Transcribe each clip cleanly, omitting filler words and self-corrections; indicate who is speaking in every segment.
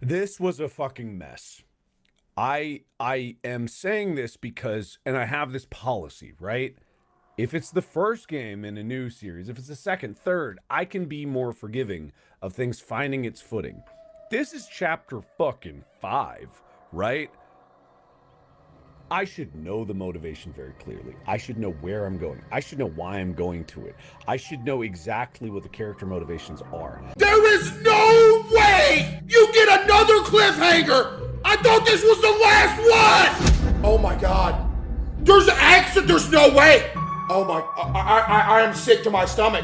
Speaker 1: This was a fucking mess. I am saying this because, and I have this policy, right? If it's the first game in a new series, if it's the second, third, I can be more forgiving of things finding its footing. This is chapter fucking 5, right? I should know the motivation very clearly. I should know where I'm going. I should know why I'm going to it. I should know exactly what the character motivations are.
Speaker 2: There is no way you get another cliffhanger! I thought this was the last one! Oh my god. There's no way! Oh my, I am sick to my stomach.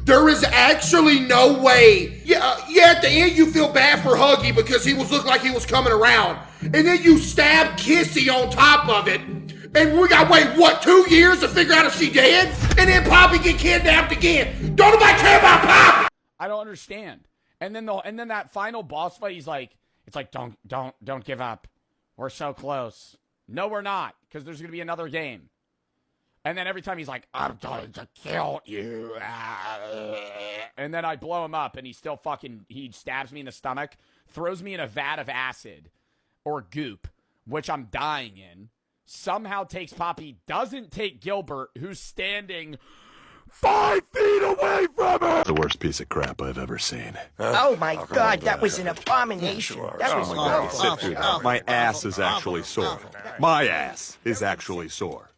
Speaker 2: There is actually no way. Yeah, at the end you feel bad for Huggy because he looked like he was coming around. And then you stab Kissy on top of it. And we gotta wait, what, 2 years to figure out if she dead? And then Poppy get kidnapped again. Don't nobody care about Poppy!
Speaker 3: I don't understand. And then that final boss fight, he's like, it's like, don't give up. We're so close. No, we're not, because there's gonna be another game. And then every time he's like, I'm going to kill you. And then I blow him up and he stabs me in the stomach, throws me in a vat of acid or goop, which I'm dying in, somehow takes Poppy, doesn't take Gilbert, who's standing 5 feet away from her.
Speaker 4: The worst piece of crap I've ever seen.
Speaker 5: Oh my god, that was an abomination. That was
Speaker 4: Sit through that. My ass is actually sore. My ass is actually sore.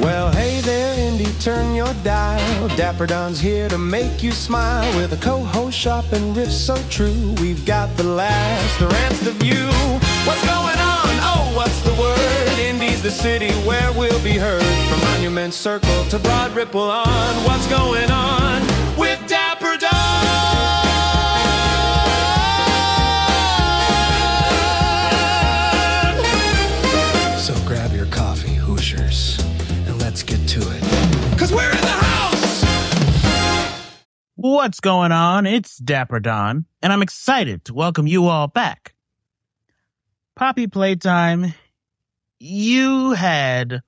Speaker 6: Well, hey there, Indy, turn your dial. Dapper Don's here to make you smile with a co-host sharp and riff so true. We've got the laughs, the rants, the view. What's going on? Oh, what's the word? Indy's the city where we'll be heard. From Monument Circle to Broad Ripple on. What's going on with Dapper Don? So grab your coffee, Hoosiers. Let's get to it, 'cause we're in the house!
Speaker 7: What's going on? It's Dapper Don, and I'm excited to welcome you all back. Poppy Playtime, you had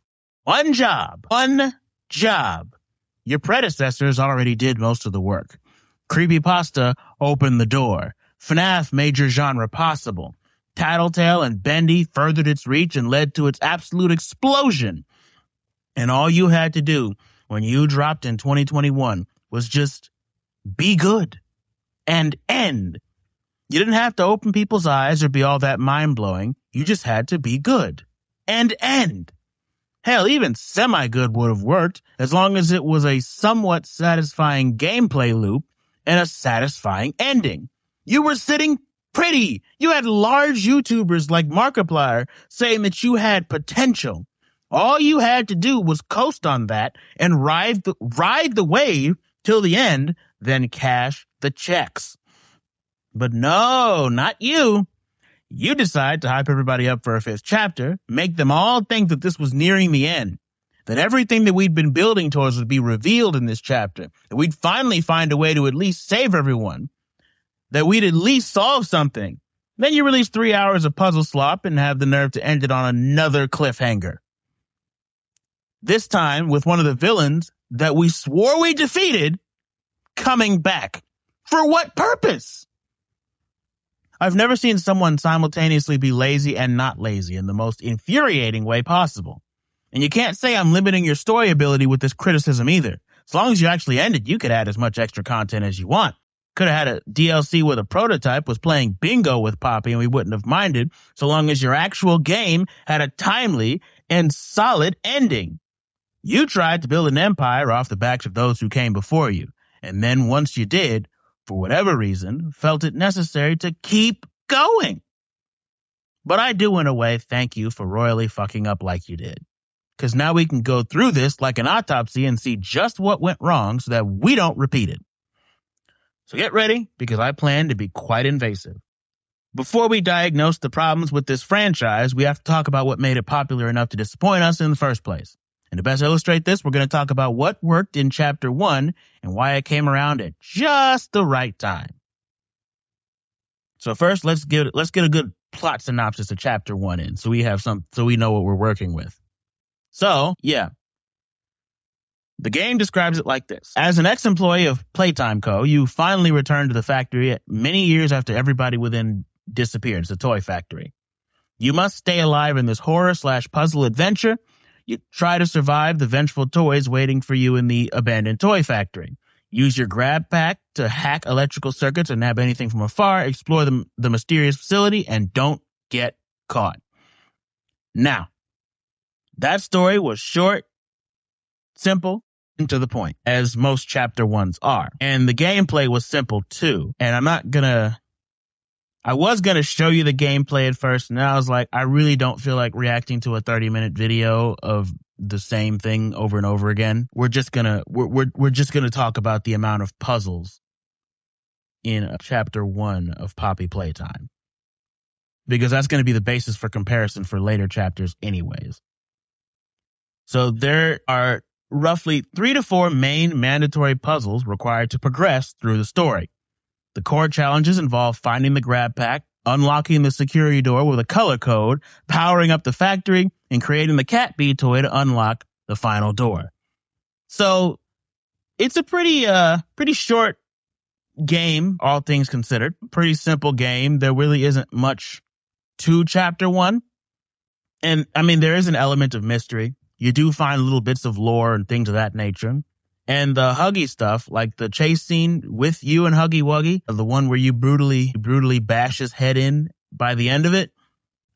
Speaker 7: one job. Your predecessors already did most of the work. Creepypasta opened the door. FNAF made your genre possible. Tattletale and Bendy furthered its reach and led to its absolute explosion. And all you had to do when you dropped in 2021 was just be good and end. You didn't have to open people's eyes or be all that mind-blowing. You just had to be good and end. Hell, even semi-good would have worked as long as it was a somewhat satisfying gameplay loop and a satisfying ending. You were sitting pretty. You had large YouTubers like Markiplier saying that you had potential. All you had to do was coast on that and ride the wave till the end, then cash the checks. But no, not you. You decide to hype everybody up for a 5th chapter, make them all think that this was nearing the end, that everything that we'd been building towards would be revealed in this chapter, that we'd finally find a way to at least save everyone, that we'd at least solve something. Then you release 3 hours of puzzle slop and have the nerve to end it on another cliffhanger. This time with one of the villains that we swore we defeated coming back. For what purpose? I've never seen someone simultaneously be lazy and not lazy in the most infuriating way possible. And you can't say I'm limiting your story ability with this criticism either. As long as you actually ended, you could add as much extra content as you want. Could have had a DLC with a prototype was playing bingo with Poppy and we wouldn't have minded, so long as your actual game had a timely and solid ending. You tried to build an empire off the backs of those who came before you, and then once you did, for whatever reason, felt it necessary to keep going. But I do, in a way, thank you for royally fucking up like you did. Because now we can go through this like an autopsy and see just what went wrong so that we don't repeat it. So get ready, because I plan to be quite invasive. Before we diagnose the problems with this franchise, we have to talk about what made it popular enough to disappoint us in the first place. And to best illustrate this, we're going to talk about what worked in Chapter 1 and why it came around at just the right time. So first, let's get a good plot synopsis of chapter 1 in, so we know what we're working with. So, yeah. The game describes it like this. As an ex-employee of Playtime Co., you finally return to the factory many years after everybody within disappeared. It's a toy factory. You must stay alive in this horror/puzzle adventure. You try to survive the vengeful toys waiting for you in the abandoned toy factory. Use your grab pack to hack electrical circuits and nab anything from afar. Explore the mysterious facility and don't get caught. Now, that story was short, simple, and to the point, as most chapter 1s are. And the gameplay was simple too. And I was going to show you the gameplay at first, and I was like, I really don't feel like reacting to a 30-minute video of the same thing over and over again. We're just going to talk about the amount of puzzles in chapter 1 of Poppy Playtime, because that's going to be the basis for comparison for later chapters anyways. So there are roughly 3 to 4 main mandatory puzzles required to progress through the story. The core challenges involve finding the grab pack, unlocking the security door with a color code, powering up the factory, and creating the Cat Bee toy to unlock the final door. So it's a pretty short game, all things considered. Pretty simple game. There really isn't much to chapter 1. And I mean, there is an element of mystery. You do find little bits of lore and things of that nature. And the Huggy stuff, like the chase scene with you and Huggy Wuggy, the one where you brutally bash his head in by the end of it,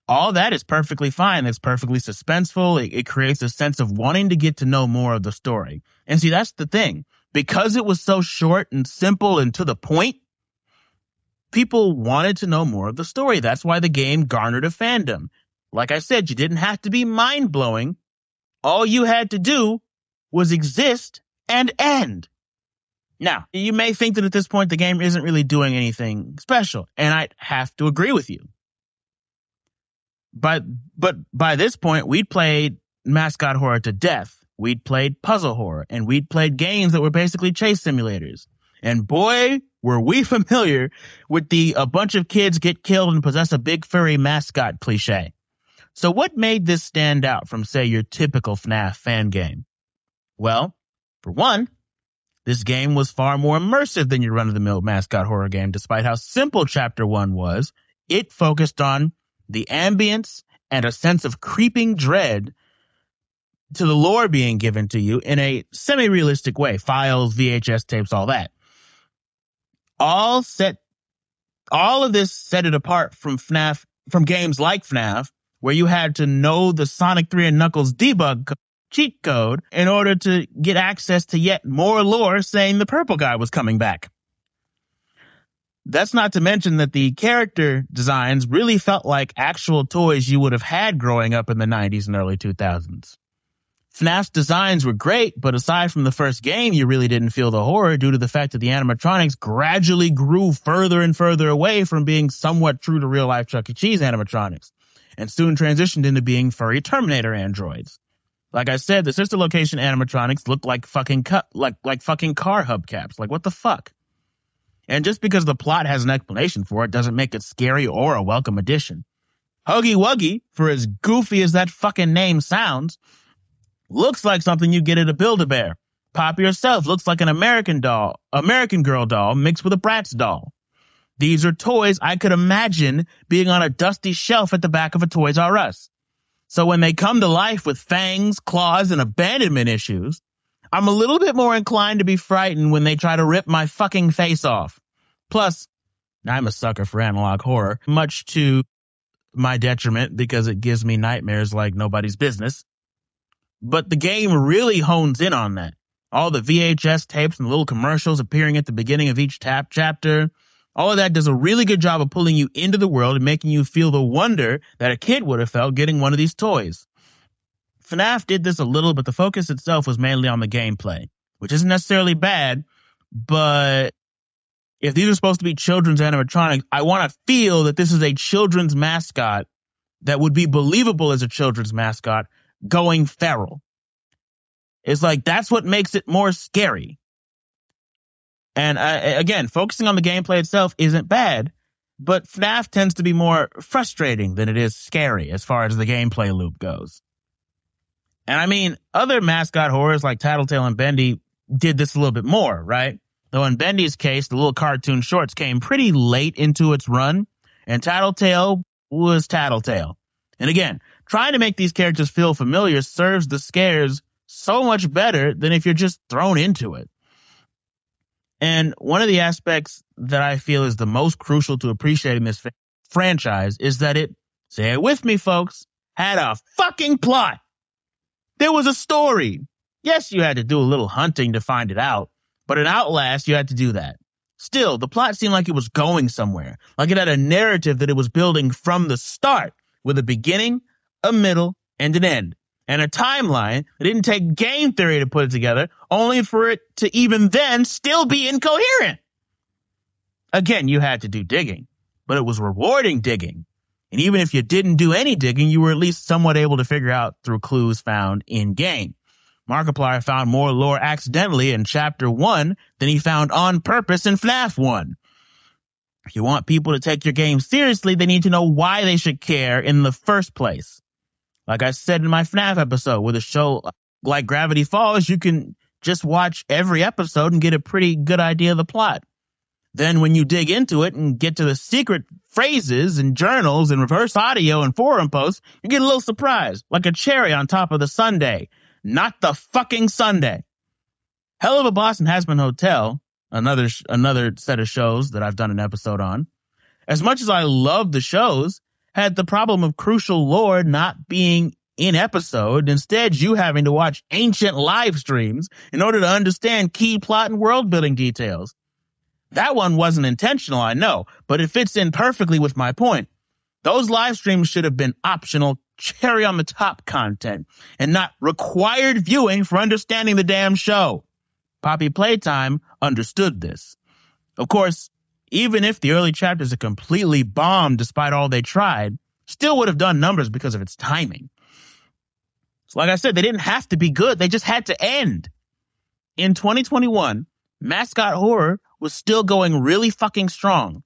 Speaker 7: all that is perfectly fine. It's perfectly suspenseful. It creates a sense of wanting to get to know more of the story. And see, that's the thing. Because it was so short and simple and to the point, people wanted to know more of the story. That's why the game garnered a fandom. Like I said, you didn't have to be mind-blowing. All you had to do was exist and end. Now, you may think that at this point the game isn't really doing anything special, and I'd have to agree with you. But by this point, we'd played mascot horror to death. We'd played puzzle horror, and we'd played games that were basically chase simulators. And boy, were we familiar with the a bunch of kids get killed and possess a big furry mascot cliche. So what made this stand out from, say, your typical FNAF fan game? Well, for one, this game was far more immersive than your run-of-the-mill mascot horror game. Despite how simple Chapter 1 was, it focused on the ambience and a sense of creeping dread to the lore being given to you in a semi-realistic way. Files, VHS tapes, all that. All of this set it apart from FNAF, from games like FNAF, where you had to know the Sonic 3 and Knuckles debug cheat code in order to get access to yet more lore saying the purple guy was coming back. That's not to mention that the character designs really felt like actual toys you would have had growing up in the 90s and early 2000s. FNAF's designs were great, but aside from the first game, you really didn't feel the horror due to the fact that the animatronics gradually grew further and further away from being somewhat true to real-life Chuck E. Cheese animatronics, and soon transitioned into being furry Terminator androids. Like I said, the sister location animatronics look like fucking fucking car hubcaps. Like, what the fuck? And just because the plot has an explanation for it doesn't make it scary or a welcome addition. Huggy Wuggy, for as goofy as that fucking name sounds, looks like something you get at a Build-A-Bear. Pop yourself looks like an American Girl doll mixed with a Bratz doll. These are toys I could imagine being on a dusty shelf at the back of a Toys R Us. So when they come to life with fangs, claws, and abandonment issues, I'm a little bit more inclined to be frightened when they try to rip my fucking face off. Plus, I'm a sucker for analog horror, much to my detriment because it gives me nightmares like nobody's business. But the game really hones in on that. All the VHS tapes and little commercials appearing at the beginning of each chapter, all of that does a really good job of pulling you into the world and making you feel the wonder that a kid would have felt getting one of these toys. FNAF did this a little, but the focus itself was mainly on the gameplay, which isn't necessarily bad, but if these are supposed to be children's animatronics, I want to feel that this is a children's mascot that would be believable as a children's mascot going feral. It's like, that's what makes it more scary. And again, focusing on the gameplay itself isn't bad, but FNAF tends to be more frustrating than it is scary as far as the gameplay loop goes. And I mean, other mascot horrors like Tattletale and Bendy did this a little bit more, right? Though in Bendy's case, the little cartoon shorts came pretty late into its run, and Tattletale was Tattletale. And again, trying to make these characters feel familiar serves the scares so much better than if you're just thrown into it. And one of the aspects that I feel is the most crucial to appreciating this franchise is that it, say it with me, folks, had a fucking plot. There was a story. Yes, you had to do a little hunting to find it out, but in Outlast, you had to do that. Still, the plot seemed like it was going somewhere, like it had a narrative that it was building from the start, with a beginning, a middle, and an end, and a timeline that didn't take game theory to put it together, only for it to even then still be incoherent. Again, you had to do digging, but it was rewarding digging. And even if you didn't do any digging, you were at least somewhat able to figure out through clues found in-game. Markiplier found more lore accidentally in Chapter 1 than he found on purpose in FNAF 1. If you want people to take your game seriously, they need to know why they should care in the first place. Like I said in my FNAF episode, with a show like Gravity Falls, you can just watch every episode and get a pretty good idea of the plot. Then when you dig into it and get to the secret phrases and journals and reverse audio and forum posts, you get a little surprise, like a cherry on top of the sundae. Not the fucking sundae. Hell of a Boss and Hazbin Hotel, another set of shows that I've done an episode on, as much as I love the shows, had the problem of crucial lore not being in episode, instead you having to watch ancient live streams in order to understand key plot and world building details. That one wasn't intentional, I know, but it fits in perfectly with my point. Those live streams should have been optional, cherry on the top content, and not required viewing for understanding the damn show. Poppy Playtime understood this. Of course, even if the early chapters are completely bombed despite all they tried, still would have done numbers because of its timing. So like I said, they didn't have to be good, they just had to end. In 2021, mascot horror was still going really fucking strong.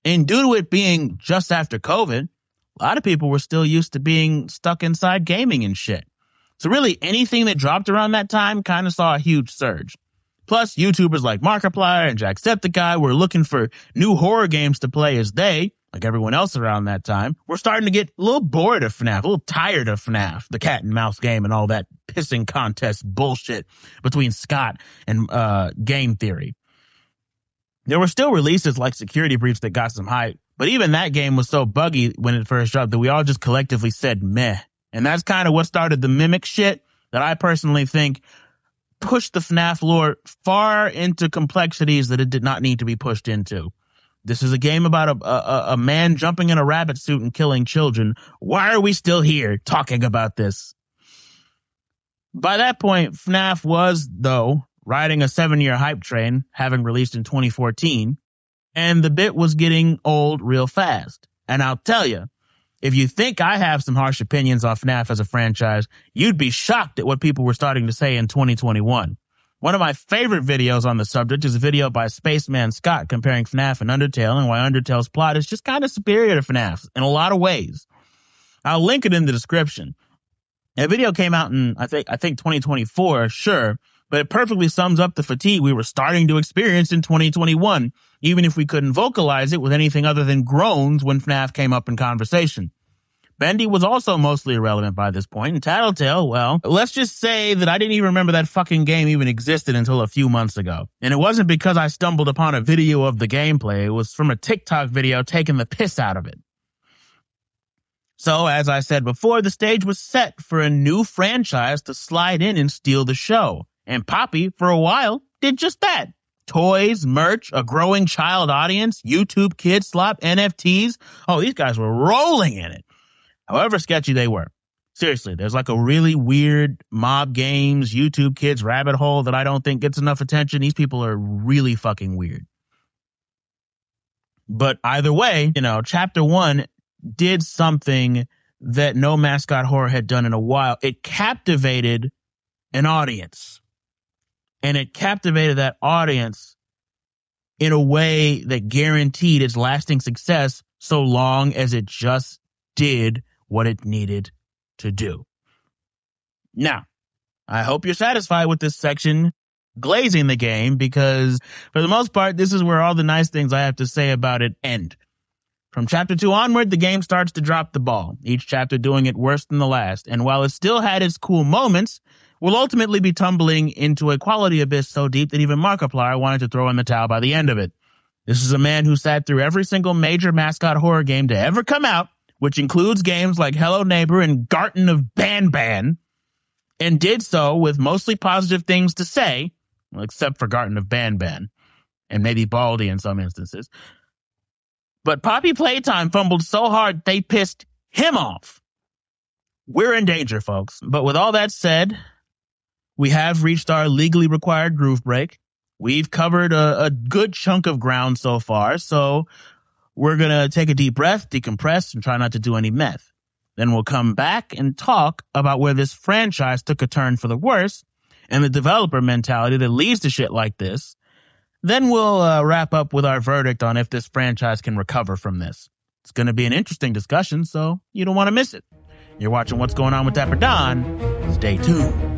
Speaker 7: And due to it being just after COVID, a lot of people were still used to being stuck inside gaming and shit. So really anything that dropped around that time kind of saw a huge surge. Plus, YouTubers like Markiplier and Jacksepticeye were looking for new horror games to play as they, like everyone else around that time, were starting to get a little bored of FNAF, a little tired of FNAF, the cat and mouse game and all that pissing contest bullshit between Scott and Game Theory. There were still releases like Security Breach that got some hype, but even that game was so buggy when it first dropped that we all just collectively said meh. And that's kind of what started the mimic shit that I personally think pushed the FNAF lore far into complexities that it did not need to be pushed into. This is a game about a man jumping in a rabbit suit and killing children. Why are we still here talking about this? By that point, FNAF was, though, riding a 7-year hype train, having released in 2014, and the bit was getting old real fast. And I'll tell you, if you think I have some harsh opinions on FNAF as a franchise, you'd be shocked at what people were starting to say in 2021. One of my favorite videos on the subject is a video by Spaceman Scott comparing FNAF and Undertale and why Undertale's plot is just kind of superior to FNAF's in a lot of ways. I'll link it in the description. That video came out in, I think 2024, sure, but it perfectly sums up the fatigue we were starting to experience in 2021, even if we couldn't vocalize it with anything other than groans when FNAF came up in conversation. Bendy was also mostly irrelevant by this point, and Tattletale, well, let's just say that I didn't even remember that fucking game even existed until a few months ago. And it wasn't because I stumbled upon a video of the gameplay, it was from a TikTok video taking the piss out of it. So, as I said before, the stage was set for a new franchise to slide in and steal the show. And Poppy, for a while, did just that. Toys, merch, a growing child audience, YouTube Kids Slop, NFTs. Oh, these guys were rolling in it. However sketchy they were. Seriously, there's like a really weird mob games, YouTube Kids rabbit hole that I don't think gets enough attention. These people are really fucking weird. But either way, Chapter 1 did something that no mascot horror had done in a while. It captivated an audience. And it captivated that audience in a way that guaranteed its lasting success so long as it just did what it needed to do. Now, I hope you're satisfied with this section glazing the game, because for the most part, this is where all the nice things I have to say about it end. From chapter 2 onward, the game starts to drop the ball, each chapter doing it worse than the last. And while it still had its cool moments, will ultimately be tumbling into a quality abyss so deep that even Markiplier wanted to throw in the towel by the end of it. This is a man who sat through every single major mascot horror game to ever come out, which includes games like Hello Neighbor and Garten of Banban, and did so with mostly positive things to say, well, except for Garten of Banban, and maybe Baldy in some instances. But Poppy Playtime fumbled so hard they pissed him off. We're in danger, folks. But with all that said, we have reached our legally required groove break. We've covered a good chunk of ground so far, so we're going to take a deep breath, decompress, and try not to do any meth. Then we'll come back and talk about where this franchise took a turn for the worse and the developer mentality that leads to shit like this. Then we'll wrap up with our verdict on if this franchise can recover from this. It's going to be an interesting discussion, so you don't want to miss it. You're watching What's Going On with Dapper Don. Stay tuned.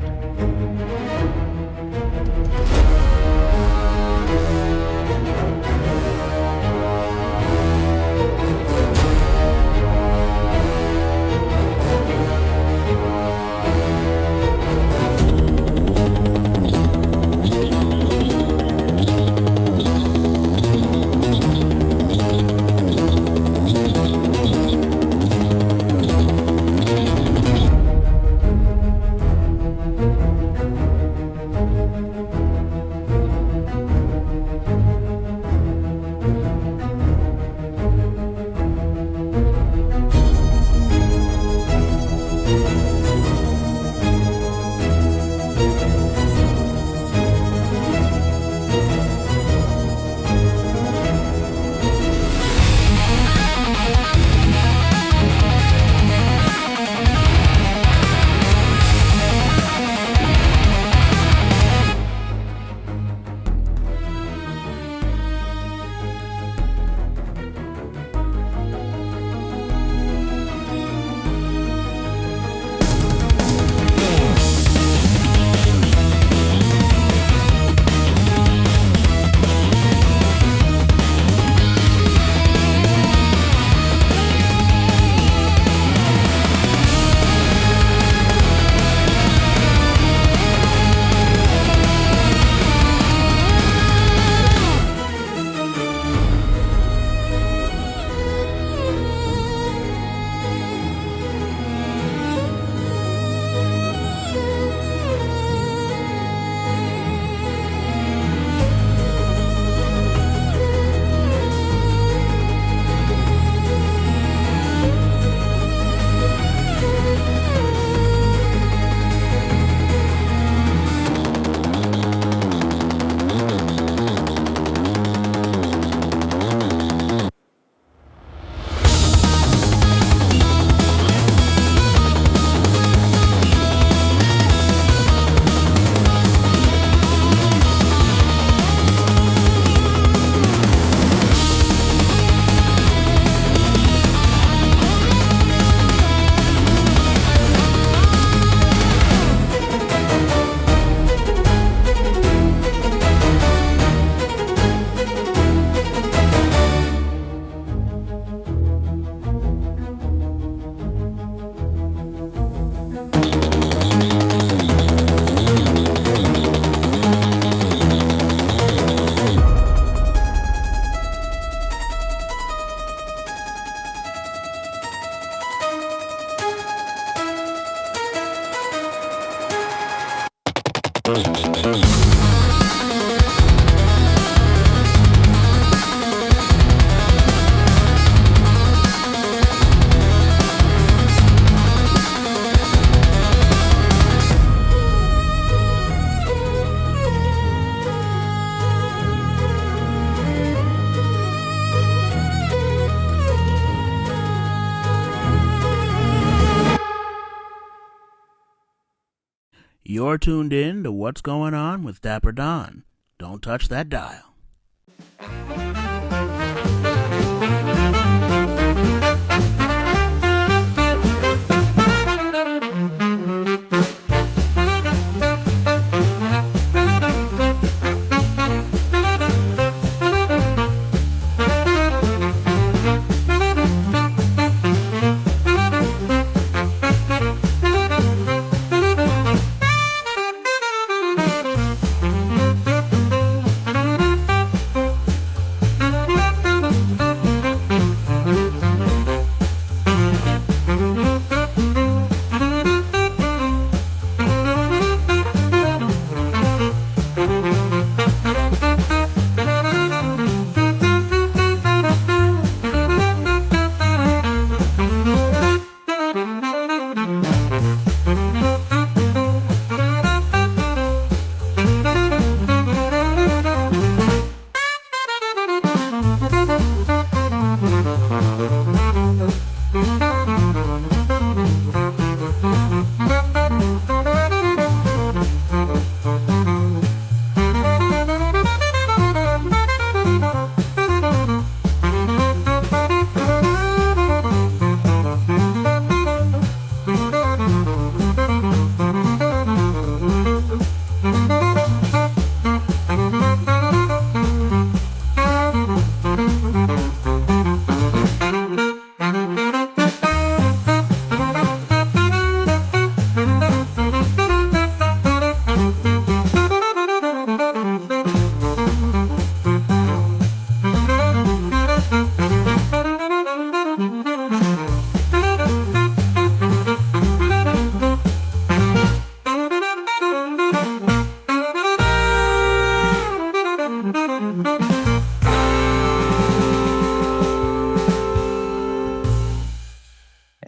Speaker 7: You're tuned in to What's Going On with Dapper Don. Don't touch that dial.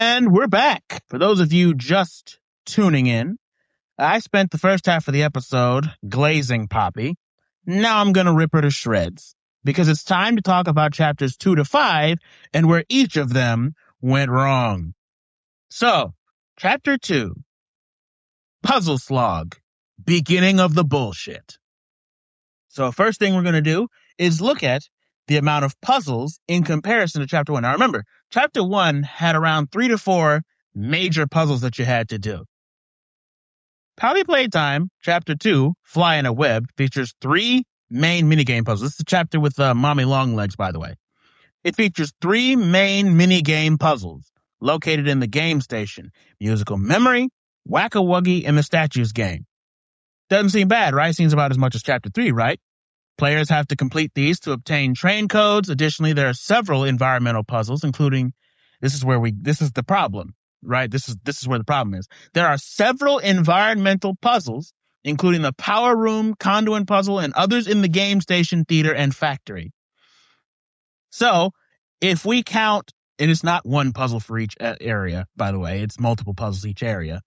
Speaker 7: And we're back. For those of you just tuning in, I spent the first half of the episode glazing Poppy. Now I'm going to rip her to shreds because it's time to talk about chapters 2 to 5 and where each of them went wrong. So, chapter 2, Puzzle Slog, beginning of the bullshit. So first thing we're going to do is look at the amount of puzzles in comparison to chapter 1. Now remember, chapter 1 had around 3 to 4 major puzzles that you had to do. Poppy Playtime, chapter 2, Fly in a Web, features 3 main minigame puzzles. This is the chapter with Mommy Longlegs, by the way. It features 3 main minigame puzzles located in the game station: Musical Memory, Whack-A-Wuggy, and the Statues game. Doesn't seem bad, right? Seems about as much as chapter 3, right? Players have to complete these to obtain train codes. Additionally, there are several environmental puzzles, including, this is the problem, right? This is where the problem is. There are several environmental puzzles, including the power room, conduit puzzle, and others in the game station, theater, and factory. So, if we count, and it's not one puzzle for each area, by the way, it's multiple puzzles each area.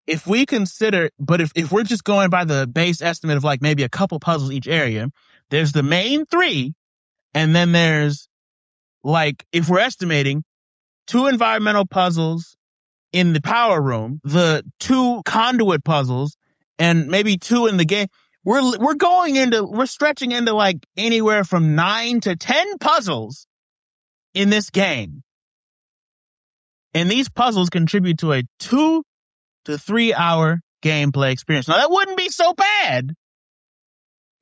Speaker 7: If we consider, but if we're just going by the base estimate of like maybe a couple puzzles each area, there's the main 3, and then there's, like, if we're estimating 2 environmental puzzles in the power room, the 2 conduit puzzles, and maybe 2 in the game, we're stretching into like anywhere from 9 to 10 puzzles in this game. And these puzzles contribute to a 2 to 3 hour gameplay experience. Now that wouldn't be so bad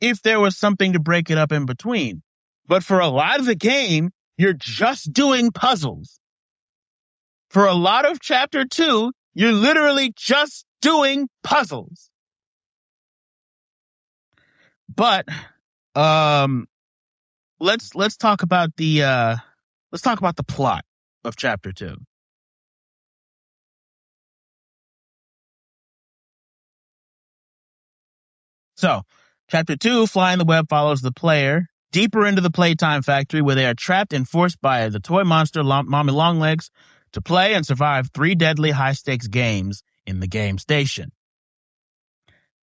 Speaker 7: if there was something to break it up in between. But for a lot of the game, you're just doing puzzles. For a lot of chapter 2, you're literally just doing puzzles. But let's talk about the plot of chapter 2. So, chapter 2, Fly in the Web, follows the player deeper into the Playtime factory, where they are trapped and forced by the toy monster Mommy Longlegs to play and survive 3 deadly high-stakes games in the game station.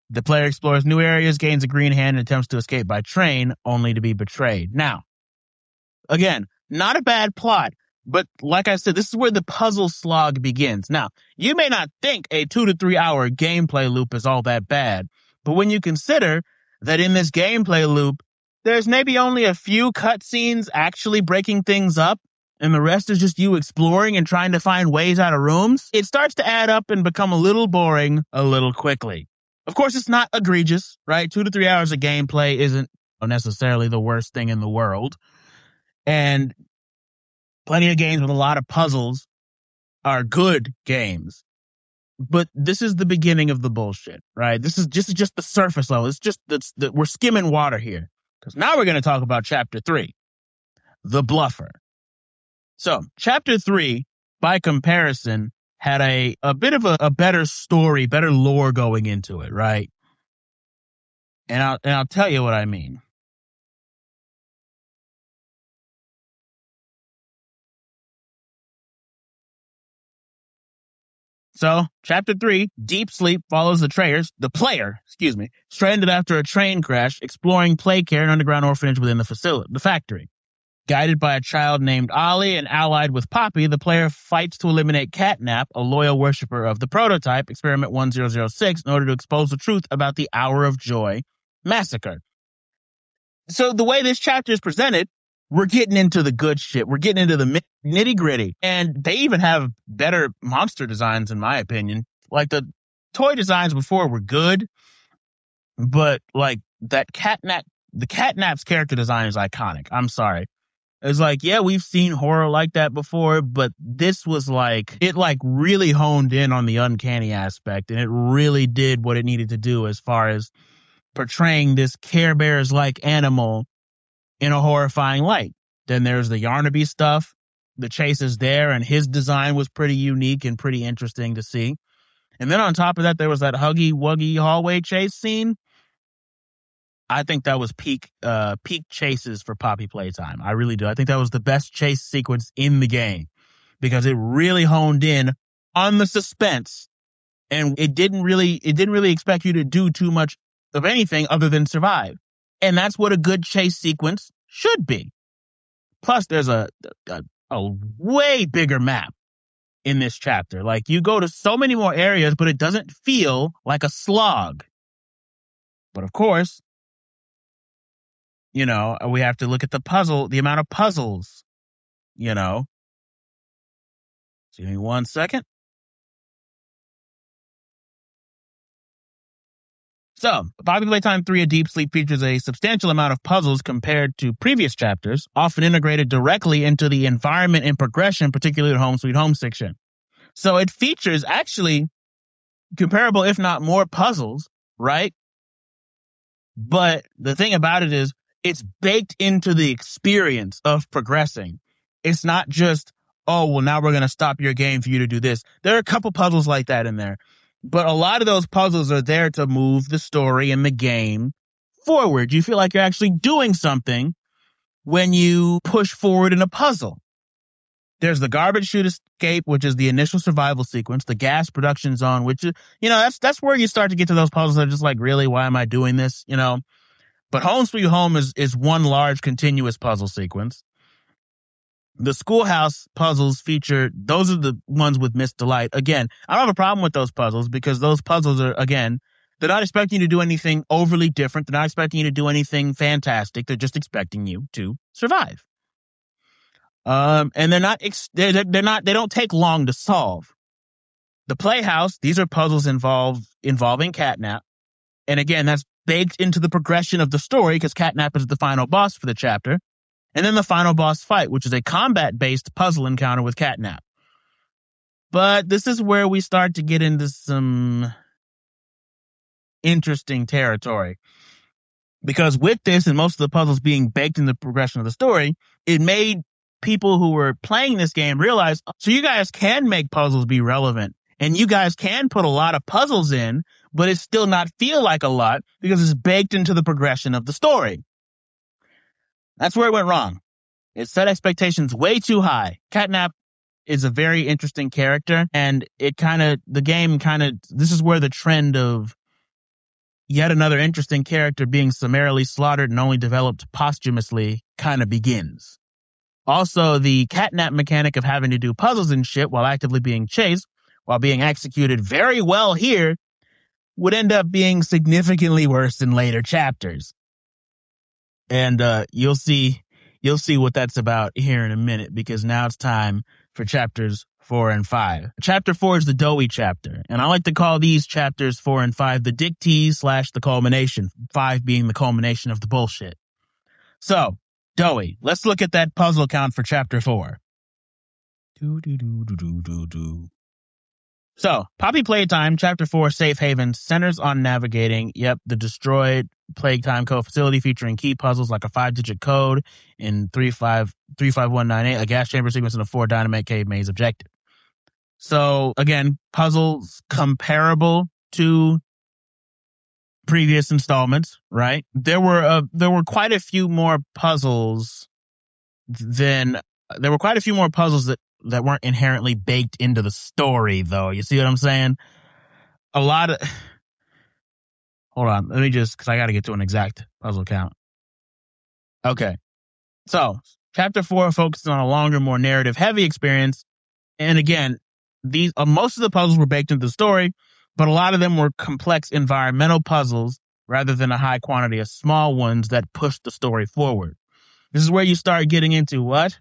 Speaker 7: The player explores new areas, gains a green hand, and attempts to escape by train, only to be betrayed. Now, again, not a bad plot, but like I said, this is where the puzzle slog begins. Now, you may not think a 2 to 3 hour gameplay loop is all that bad, but when you consider that in this gameplay loop, there's maybe only a few cutscenes actually breaking things up, and the rest is just you exploring and trying to find ways out of rooms, it starts to add up and become a little boring a little quickly. Of course, it's not egregious, right? 2 to 3 hours of gameplay isn't necessarily the worst thing in the world. And plenty of games with a lot of puzzles are good games. But this is the beginning of the bullshit, right? This is just the surface level. It's just we're skimming water here. Because now we're going to talk about Chapter 3, The Bluffer. So, Chapter 3, by comparison, had a bit of a better story, better lore going into it, right? And I'll tell you what I mean. So, Chapter 3, Deep Sleep, follows the player, stranded after a train crash, exploring play care and underground orphanage within the factory. Guided by a child named Ollie and allied with Poppy, the player fights to eliminate Catnap, a loyal worshiper of the prototype, Experiment 1006, in order to expose the truth about the Hour of Joy massacre. So the way this chapter is presented, we're getting into the good shit. We're getting into the nitty gritty. And they even have better monster designs, in my opinion. Like, the toy designs before were good, but like the Catnap's character design is iconic. I'm sorry. It's like, yeah, we've seen horror like that before, but this was it really honed in on the uncanny aspect, and it really did what it needed to do as far as portraying this Care Bears-like animal in a horrifying light. Then there's the Yarnaby stuff. The chase is there, and his design was pretty unique and pretty interesting to see. And then on top of that, there was that huggy-wuggy hallway chase scene. I think that was peak chases for Poppy Playtime. I really do. I think that was the best chase sequence in the game because it really honed in on the suspense, and it didn't really expect you to do too much of anything other than survive. And that's what a good chase sequence should be. Plus, there's a way bigger map in this chapter. Like, you go to so many more areas, but it doesn't feel like a slog. But of course, we have to look at the amount of puzzles, So give me 1 second. So, Poppy Playtime 3: A Deep Sleep features a substantial amount of puzzles compared to previous chapters, often integrated directly into the environment and progression, particularly the Home Sweet Home section. So it features actually comparable, if not more, puzzles, right? But the thing about it is, it's baked into the experience of progressing. It's not just, oh, well, now we're going to stop your game for you to do this. There are a couple puzzles like that in there. But a lot of those puzzles are there to move the story and the game forward. You feel like you're actually doing something when you push forward in a puzzle. There's the garbage chute escape, which is the initial survival sequence, the gas production zone, which is, that's where you start to get to those puzzles that are just like, really, why am I doing this? But Home Sweet Home is one large continuous puzzle sequence. The schoolhouse puzzles those are the ones with Miss Delight. Again, I don't have a problem with those puzzles because those puzzles are, again, they're not expecting you to do anything overly different. They're not expecting you to do anything fantastic. They're just expecting you to survive. And they don't take long to solve. The Playhouse, these are puzzles involving Catnap. And again, that's baked into the progression of the story because Catnap is the final boss for the chapter. And then the final boss fight, which is a combat-based puzzle encounter with Catnap. But this is where we start to get into some interesting territory. Because with this and most of the puzzles being baked in the progression of the story, it made people who were playing this game realize, so you guys can make puzzles be relevant. And you guys can put a lot of puzzles in, but it still not feel like a lot because it's baked into the progression of the story. That's where it went wrong. It set expectations way too high. Catnap is a very interesting character, and this is where the trend of yet another interesting character being summarily slaughtered and only developed posthumously kind of begins. Also, the Catnap mechanic of having to do puzzles and shit while actively being chased, while being executed very well here, would end up being significantly worse in later chapters. And you'll see what that's about here in a minute, because now it's time for chapters 4 and 5. Chapter 4 is the doughy chapter, and I like to call these chapters 4 and 5 the dick tease / the culmination, 5 being the culmination of the bullshit. So, doughy, let's look at that puzzle count for chapter 4. So, Poppy Playtime, Chapter 4, Safe Haven, centers on navigating, the destroyed Playtime Code facility, featuring key puzzles like a 5-digit code in 35198, a gas chamber sequence, and a 4 dynamite cave maze objective. So, again, puzzles comparable to previous installments, right? There were quite a few more puzzles that weren't inherently baked into the story, though. You see what I'm saying? A lot of... Hold on. Let me just... because I got to get to an exact puzzle count. Okay. So, Chapter 4 focuses on a longer, more narrative-heavy experience. And again, these most of the puzzles were baked into the story, but a lot of them were complex environmental puzzles rather than a high quantity of small ones that pushed the story forward. This is where you start getting into what?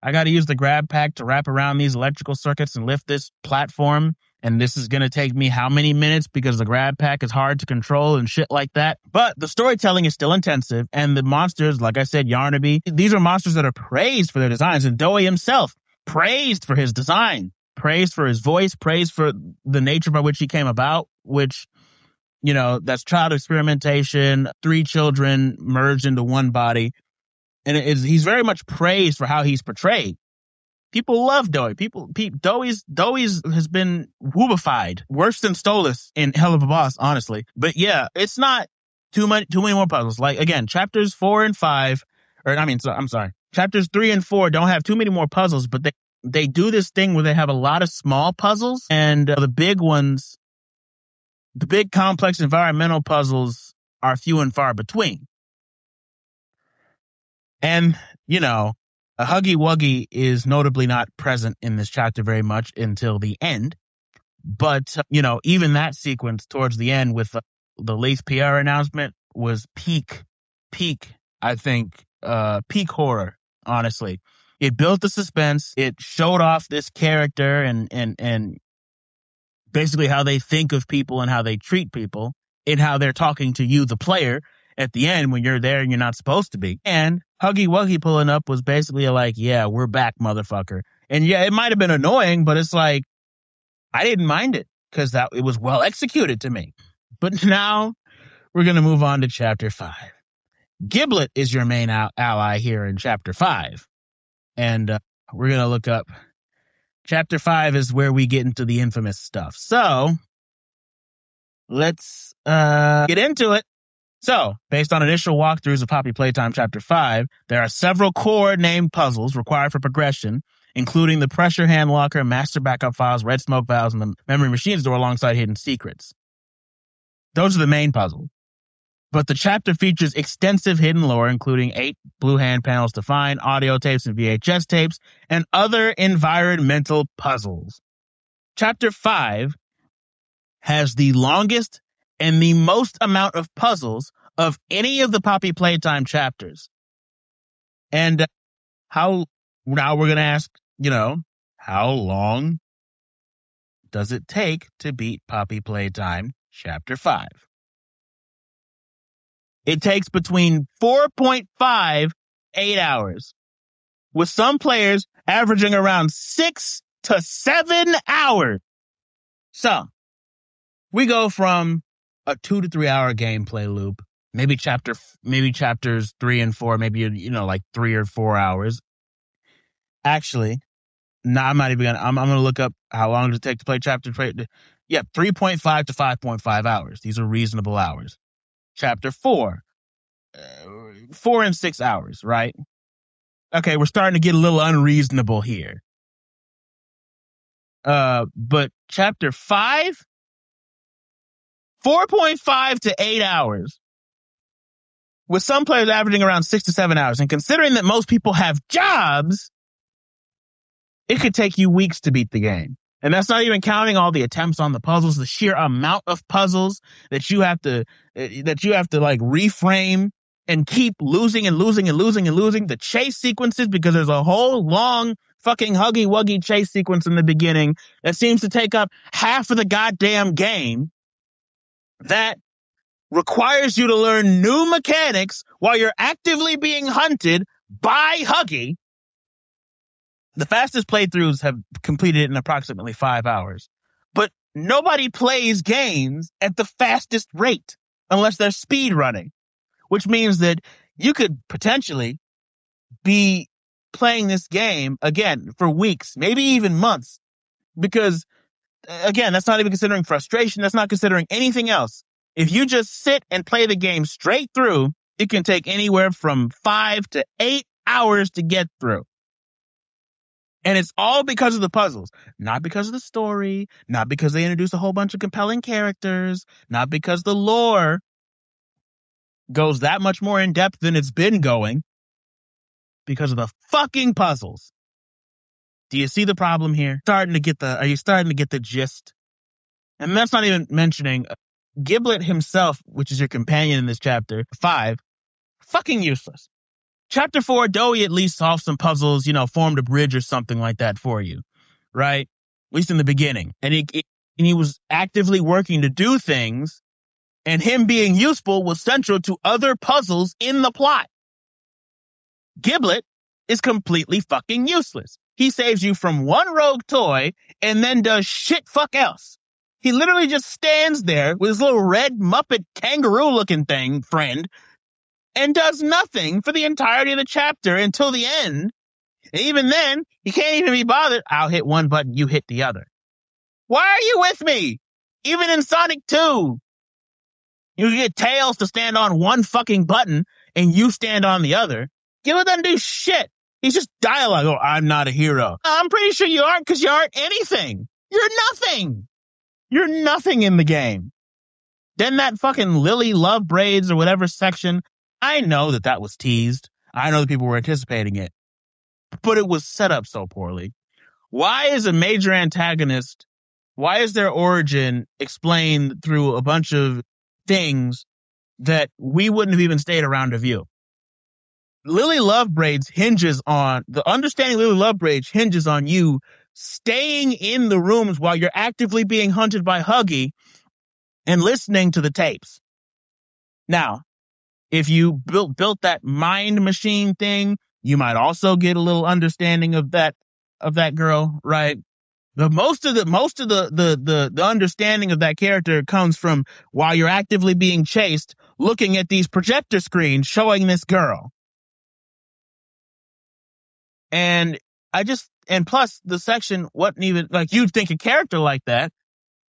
Speaker 7: I got to use the grab pack to wrap around these electrical circuits and lift this platform, and this is going to take me how many minutes because the grab pack is hard to control and shit like that. But the storytelling is still intensive, and the monsters, like I said, Yarnaby, these are monsters that are praised for their designs, and Doey himself praised for his design, praised for his voice, praised for the nature by which he came about, which, you know, that's child experimentation, 3 children merged into one body. And he's very much praised for how he's portrayed. People love Doey. Doey's has been woobified. Worse than Stolas in Hell of a Boss, honestly. But yeah, it's not too many more puzzles. Like, again, chapters 4 and 5, chapters 3 and 4 don't have too many more puzzles, but they do this thing where they have a lot of small puzzles, and the big ones, the big complex environmental puzzles, are few and far between. And, you know, a Huggy Wuggy is notably not present in this chapter very much until the end. But, you know, even that sequence towards the end with the Lace PR announcement was peak, I think, peak horror, honestly. It built the suspense. It showed off this character and basically how they think of people and how they treat people and how they're talking to you, the player, at the end when you're there and you're not supposed to be. And Huggy Wuggy pulling up was basically like, yeah, we're back, motherfucker. And yeah, it might have been annoying, but it's like, I didn't mind it because it was well executed to me. But now we're going to move on to chapter 5. Giblet is your main ally here in chapter 5. And we're going to look up. Chapter 5 is where we get into the infamous stuff. So let's get into it. So, based on initial walkthroughs of Poppy Playtime Chapter 5, there are several core named puzzles required for progression, including the pressure hand locker, master backup files, red smoke valves, and the memory machines door alongside hidden secrets. Those are the main puzzles. But the chapter features extensive hidden lore, including 8 blue hand panels to find, audio tapes and VHS tapes, and other environmental puzzles. Chapter 5 has the longest and the most amount of puzzles of any of the Poppy Playtime chapters. And now we're going to ask, you know, how long does it take to beat Poppy Playtime Chapter 5? It takes between 4.5 8 hours, with some players averaging around 6 to 7 hours. So, we go from a 2 to 3 hour gameplay loop, maybe chapters 3 and 4, maybe, you know, like 3 or 4 hours. Actually, no, I'm not even gonna. I'm gonna look up how long does it take to play chapter 3. Yeah, 3.5 to 5.5 hours. These are reasonable hours. Chapter 4, 4 and 6 hours, right? Okay, we're starting to get a little unreasonable here. But chapter 5. 4.5 to 8 hours, with some players averaging around 6 to 7 hours. And considering that most people have jobs, it could take you weeks to beat the game. And that's not even counting all the attempts on the puzzles, the sheer amount of puzzles that you have to like reframe and keep losing and losing and losing and losing. The chase sequences, because there's a whole long fucking huggy wuggy chase sequence in the beginning that seems to take up half of the goddamn game, that requires you to learn new mechanics while you're actively being hunted by Huggy. The fastest playthroughs have completed it in approximately 5 hours. But nobody plays games at the fastest rate unless they're speed running, which means that you could potentially be playing this game again for weeks, maybe even months, because again, that's not even considering frustration. That's not considering anything else. If you just sit and play the game straight through, it can take anywhere from 5 to 8 hours to get through. And it's all because of the puzzles, not because of the story, not because they introduce a whole bunch of compelling characters, not because the lore goes that much more in depth than it's been going, because of the fucking puzzles. Do you see the problem here? Are you starting to get the gist? And that's not even mentioning Giblet himself, which is your companion in this chapter 5, fucking useless. Chapter 4, Doey at least solved some puzzles, formed a bridge or something like that for you, right? At least in the beginning. And he was actively working to do things, and him being useful was central to other puzzles in the plot. Giblet is completely fucking useless. He saves you from one rogue toy and then does shit fuck else. He literally just stands there with his little red Muppet kangaroo-looking thing, friend, and does nothing for the entirety of the chapter until the end. And even then, he can't even be bothered. I'll hit one button, you hit the other. Why are you with me? Even in Sonic 2, you get Tails to stand on one fucking button and you stand on the other. Giblet doesn't do shit. He's just dialogue. Oh, I'm not a hero. I'm pretty sure you aren't, because you aren't anything. You're nothing. You're nothing in the game. Then that fucking Lily Love Braids or whatever section, I know that was teased. I know that people were anticipating it. But it was set up so poorly. Why is a major antagonist, why is their origin explained through a bunch of things that we wouldn't have even stayed around to view? Lily Love Braids the understanding Lily Love Braids hinges on you staying in the rooms while you're actively being hunted by Huggy and listening to the tapes. Now, if you built that mind machine thing, you might also get a little understanding of that girl, right? But most of the understanding of that character comes from while you're actively being chased, looking at these projector screens showing this girl. And plus the section wasn't even like, you'd think a character like that,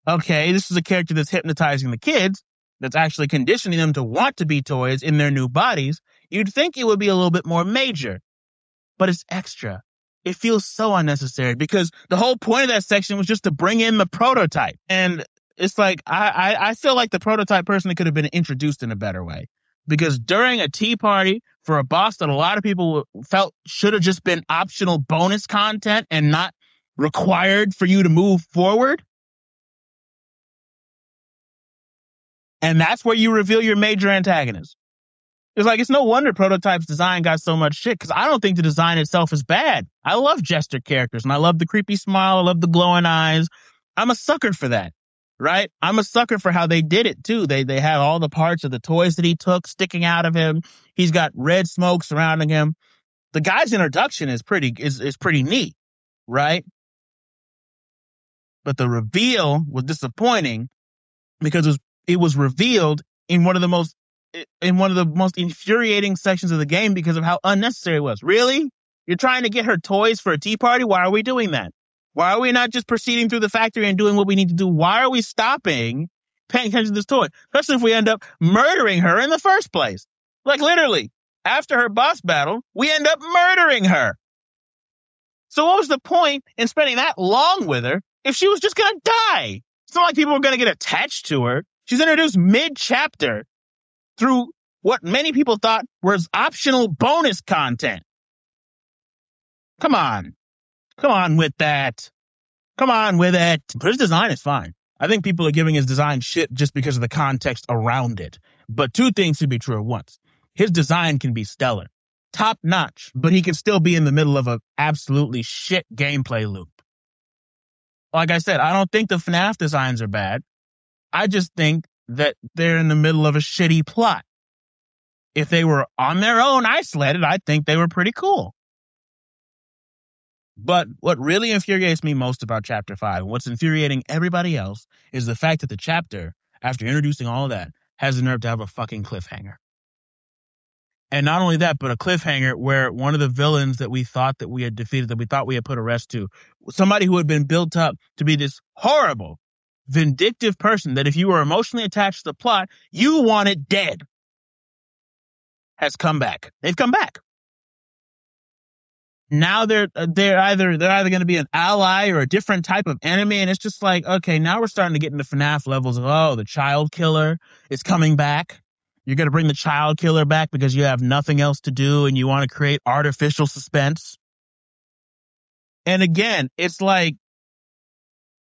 Speaker 7: okay, this is a character that's hypnotizing the kids, that's actually conditioning them to want to be toys in their new bodies. You'd think it would be a little bit more major, but it's extra. It feels so unnecessary because the whole point of that section was just to bring in the prototype. And it's like, I feel like the prototype person could have been introduced in a better way. Because during a tea party for a boss that a lot of people felt should have just been optional bonus content and not required for you to move forward. And that's where you reveal your major antagonist. It's no wonder Prototype's design got so much shit, because I don't think the design itself is bad. I love Jester characters, and I love the creepy smile. I love the glowing eyes. I'm a sucker for that. Right? I'm a sucker for how they did it too. They have all the parts of the toys that he took sticking out of him. He's got red smoke surrounding him. The guy's introduction is pretty neat, right? But the reveal was disappointing because it was revealed in one of the most infuriating sections of the game because of how unnecessary it was. Really? You're trying to get her toys for a tea party? Why are we doing that? Why are we not just proceeding through the factory and doing what we need to do? Why are we stopping paying attention to this toy? Especially if we end up murdering her in the first place. Like literally, after her boss battle, we end up murdering her. So what was the point in spending that long with her if she was just going to die? It's not like people were going to get attached to her. She's introduced mid-chapter through what many people thought was optional bonus content. Come on with that. Come on with it. But his design is fine. I think people are giving his design shit just because of the context around it. But two things should be true at once. his design can be stellar, top notch, but he can still be in the middle of a absolutely shit gameplay loop. Like I said, I don't think the FNAF designs are bad. I just think that they're in the middle of a shitty plot. If they were on their own, isolated, I think they were pretty cool. But what really infuriates me most about Chapter 5, and what's infuriating everybody else, is the fact that the chapter, after introducing all of that, has the nerve to have a fucking cliffhanger. And not only that, but a cliffhanger where one of the villains that we thought that we had defeated, that we thought we had put a rest to, somebody who had been built up to be this horrible, vindictive person that if you were emotionally attached to the plot, you wanted dead, has come back. They've come back. Now they're either going to be an ally or a different type of enemy, and it's just like, okay, now we're starting to get into FNAF levels of, oh, the child killer is coming back. You're going to bring the child killer back because you have nothing else to do and you want to create artificial suspense. And again, it's like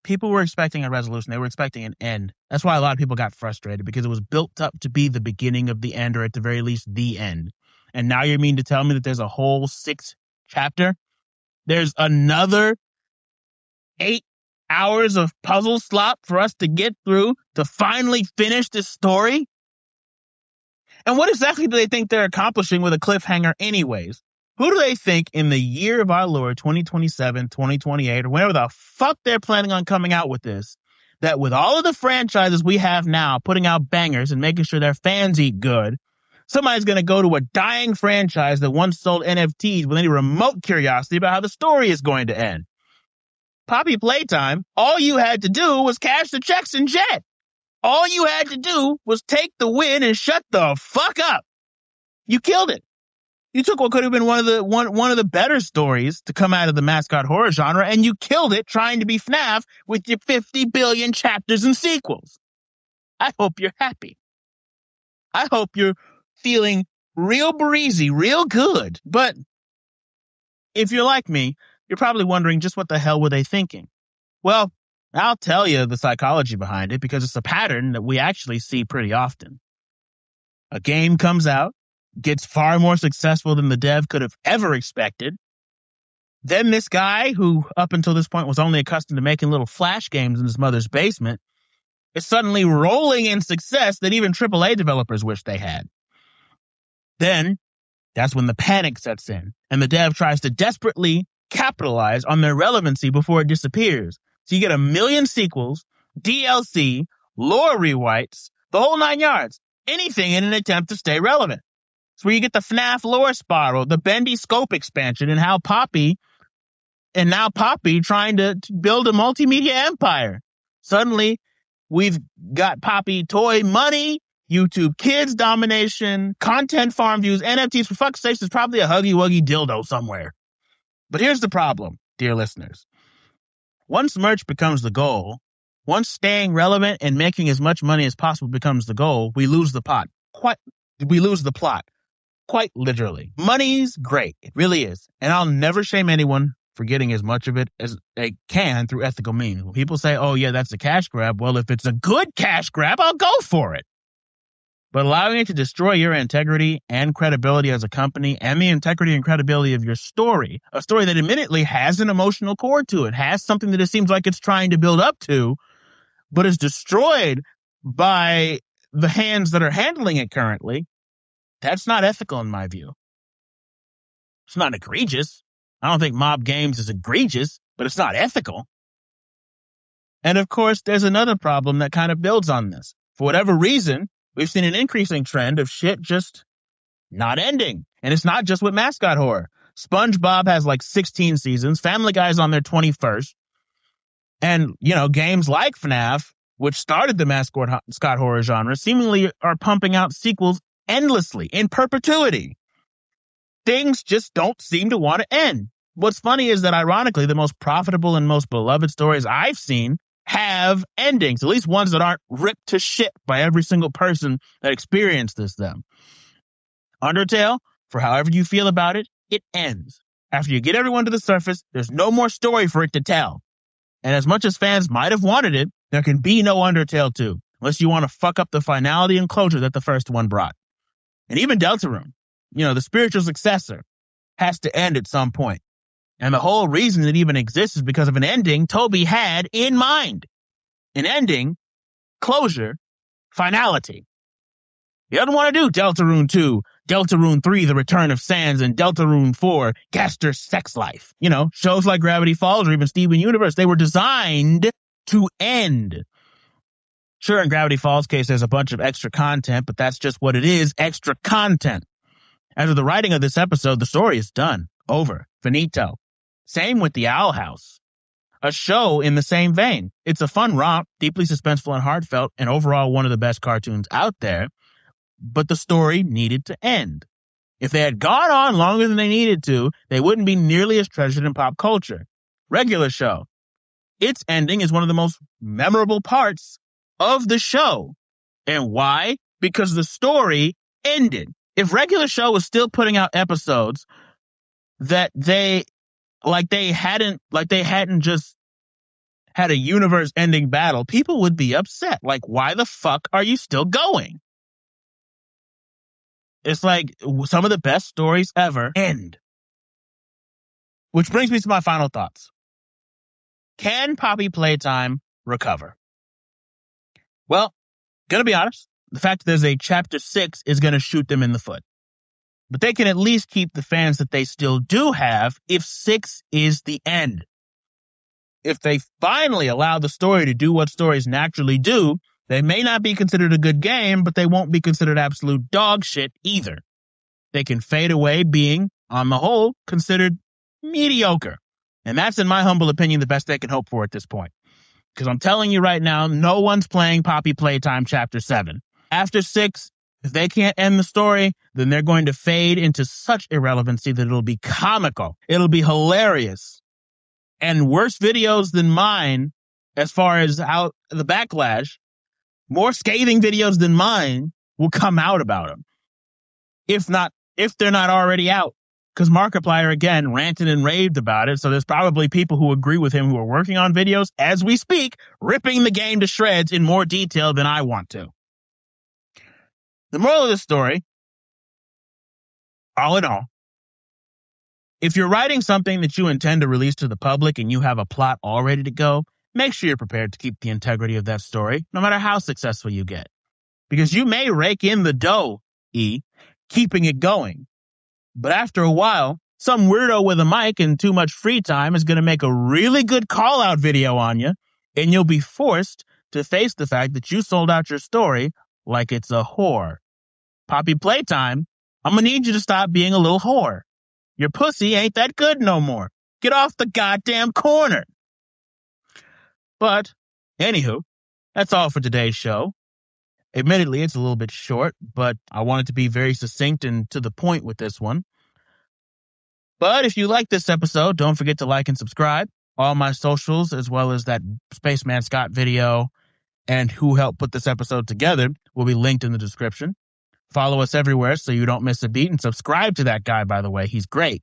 Speaker 7: people were expecting a resolution. They were expecting an end. That's why a lot of people got frustrated, because it was built up to be the beginning of the end, or at the very least the end. And now you mean to tell me that there's a whole 6 chapter? There's another 8 hours of puzzle slop for us to get through to finally finish this story? And what exactly do they think they're accomplishing with a cliffhanger anyways? Who do they think in the year of our Lord, 2027, 2028, or whenever the fuck they're planning on coming out with this, that with all of the franchises we have now putting out bangers and making sure their fans eat good, somebody's going to go to a dying franchise that once sold NFTs with any remote curiosity about how the story is going to end? Poppy Playtime, all you had to do was cash the checks and jet. All you had to do was take the win and shut the fuck up. You killed it. You took what could have been one of the better stories to come out of the mascot horror genre, and you killed it trying to be FNAF with your 50 billion chapters and sequels. I hope you're happy. I hope you're feeling real breezy, real good. But if you're like me, you're probably wondering just what the hell were they thinking? Well, I'll tell you the psychology behind it, because it's a pattern that we actually see pretty often. A game comes out, gets far more successful than the dev could have ever expected. Then this guy, who up until this point was only accustomed to making little flash games in his mother's basement, is suddenly rolling in success that even AAA developers wish they had. Then, that's when the panic sets in, and the dev tries to desperately capitalize on their relevancy before it disappears. So you get a million sequels, DLC, lore rewrites, the whole 9 yards. Anything in an attempt to stay relevant. It's where you get the FNAF lore spiral, the Bendy scope expansion, and now Poppy trying to build a multimedia empire. Suddenly, we've got Poppy toy money, YouTube Kids domination, content farm views, NFTs. For fuck's sake, there's probably a Huggy Wuggy dildo somewhere. But here's the problem, dear listeners. Once merch becomes the goal, once staying relevant and making as much money as possible becomes the goal, we lose the plot. Quite literally. Money's great. It really is. And I'll never shame anyone for getting as much of it as they can through ethical means. When people say, oh yeah, that's a cash grab, well, if it's a good cash grab, I'll go for it. But allowing it to destroy your integrity and credibility as a company, and the integrity and credibility of your story, a story that admittedly has an emotional core to it, has something that it seems like it's trying to build up to, but is destroyed by the hands that are handling it currently, that's not ethical in my view. It's not egregious. I don't think Mob Games is egregious, but it's not ethical. And of course, there's another problem that kind of builds on this. For whatever reason, we've seen an increasing trend of shit just not ending. And it's not just with mascot horror. SpongeBob has like 16 seasons. Family Guy's on their 21st. And, games like FNAF, which started the mascot horror genre, seemingly are pumping out sequels endlessly, in perpetuity. Things just don't seem to want to end. What's funny is that, ironically, the most profitable and most beloved stories I've seen have endings, at least ones that aren't ripped to shit by every single person that experiences them. Undertale, for however you feel about it, it ends. After you get everyone to the surface, there's no more story for it to tell. And as much as fans might have wanted it, there can be no Undertale 2, unless you want to fuck up the finality and closure that the first one brought. And even Deltarune, the spiritual successor, has to end at some point. And the whole reason it even exists is because of an ending Toby had in mind. An ending, closure, finality. He doesn't want to do Deltarune 2, Deltarune 3, The Return of Sans, and Deltarune 4, Gaster's Sex Life. Shows like Gravity Falls or even Steven Universe, they were designed to end. Sure, in Gravity Falls' case, there's a bunch of extra content, but that's just what it is, extra content. After the writing of this episode, the story is done. Over. Finito. Same with The Owl House. A show in the same vein. It's a fun romp, deeply suspenseful and heartfelt, and overall one of the best cartoons out there. But the story needed to end. If they had gone on longer than they needed to, they wouldn't be nearly as treasured in pop culture. Regular Show. Its ending is one of the most memorable parts of the show. And why? Because the story ended. If Regular Show was still putting out episodes that they hadn't just had a universe-ending battle, people would be upset. Like, why the fuck are you still going? It's like some of the best stories ever end. Which brings me to my final thoughts. Can Poppy Playtime recover? Well, gonna be honest, the fact that there's a chapter 6 is gonna shoot them in the foot. But they can at least keep the fans that they still do have if 6 is the end. If they finally allow the story to do what stories naturally do, they may not be considered a good game, but they won't be considered absolute dog shit either. They can fade away being, on the whole, considered mediocre. And that's, in my humble opinion, the best they can hope for at this point. Because I'm telling you right now, no one's playing Poppy Playtime Chapter 7. After 6, if they can't end the story, then they're going to fade into such irrelevancy that it'll be comical. It'll be hilarious. And worse videos than mine, as far as out the backlash, more scathing videos than mine will come out about them. If they're not already out. Because Markiplier, again, ranted and raved about it, so there's probably people who agree with him who are working on videos, as we speak, ripping the game to shreds in more detail than I want to. The moral of the story, all in all, if you're writing something that you intend to release to the public and you have a plot all ready to go, make sure you're prepared to keep the integrity of that story, no matter how successful you get. Because you may rake in the dough, keeping it going. But after a while, some weirdo with a mic and too much free time is going to make a really good call-out video on you, and you'll be forced to face the fact that you sold out your story like it's a whore. Poppy Playtime, I'm going to need you to stop being a little whore. Your pussy ain't that good no more. Get off the goddamn corner. But, anywho, that's all for today's show. Admittedly, it's a little bit short, but I wanted to be very succinct and to the point with this one. But if you like this episode, don't forget to like and subscribe. All my socials, as well as that Spaceman Scott video and who helped put this episode together, will be linked in the description. Follow us everywhere so you don't miss a beat, and subscribe to that guy, by the way. He's great.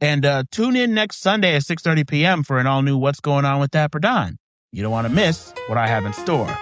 Speaker 7: And tune in next Sunday at 6:30 p.m. for an all-new What's Going On with Dapper Don. You don't want to miss what I have in store.